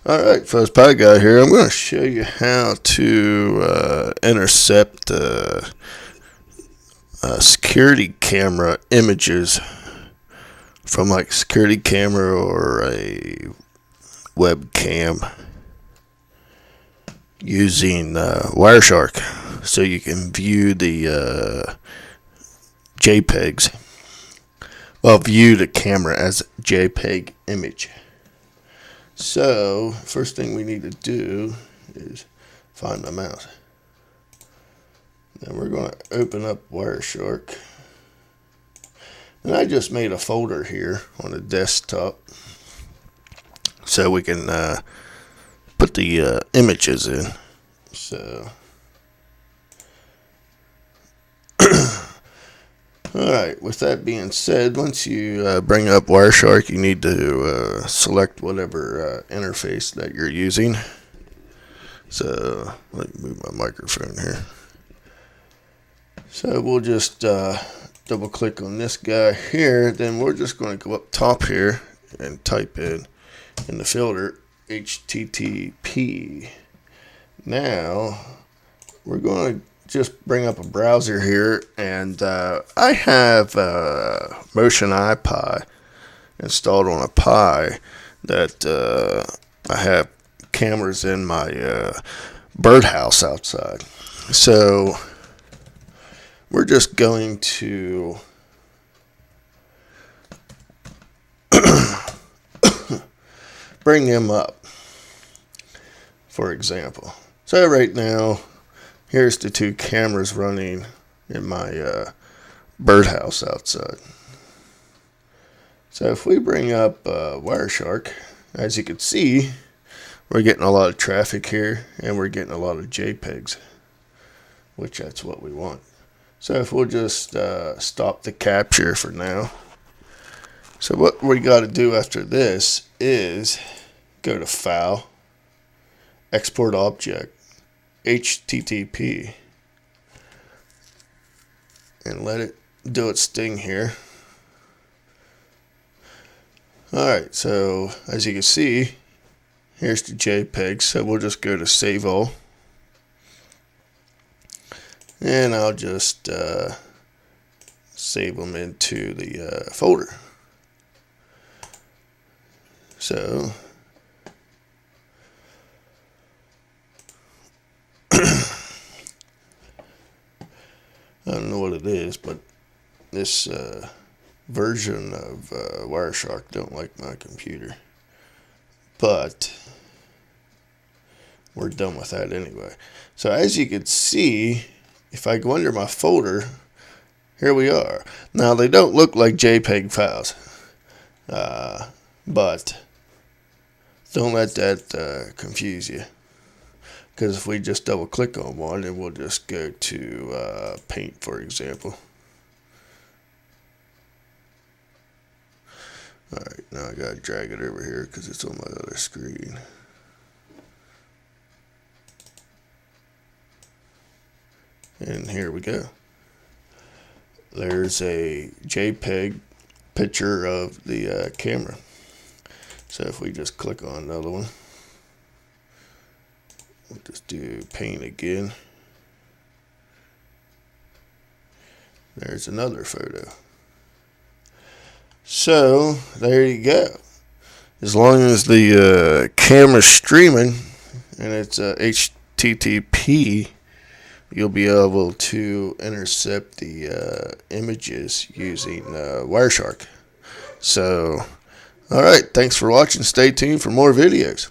Alright, folks, Pie Guy here. I'm going to show you how to intercept security camera images from like security camera or a webcam using wireshark, so you can view the JPEGs. Well, view the camera as a JPEG image. So, first thing we need to do is find my mouse. Then we're going to open up Wireshark. And I just made a folder here on the desktop so we can put the images in. So, alright, with that being said, once you bring up Wireshark, you need to select whatever interface that you're using. So, let me move my microphone here. So, we'll just double click on this guy here. Then we're just going to go up top here and type in the filter HTTP. Now, we're going to just bring up a browser here, and I have Motion iPie installed on a Pi that I have cameras in my birdhouse outside. So we're just going to bring them up, for example. So right now, here's the two cameras running in my birdhouse outside. So if we bring up Wireshark, as you can see, we're getting a lot of traffic here, and we're getting a lot of JPEGs, which that's what we want. So if we'll just stop the capture for now. So what we got to do after this is go to File, Export Object, HTTP, and let it do its thing here. Alright, so as you can see, here's the JPEG. So we'll just go to Save All, and I'll just save them into the folder. So I don't know what it is, but this version of Wireshark don't like my computer. But we're done with that anyway. So as you can see, if I go under my folder, here we are. Now they don't look like JPEG files, but don't let that confuse you. Because if we just double click on one, then we'll just go to Paint, for example. Alright, now I gotta drag it over here because it's on my other screen. And here we go. There's a JPEG picture of the camera. So if we just click on another one, we'll just do Paint again. There's another photo. So there you go. As long as the camera's streaming and it's HTTP, you'll be able to intercept the images using Wireshark. So, alright, thanks for watching. Stay tuned for more videos.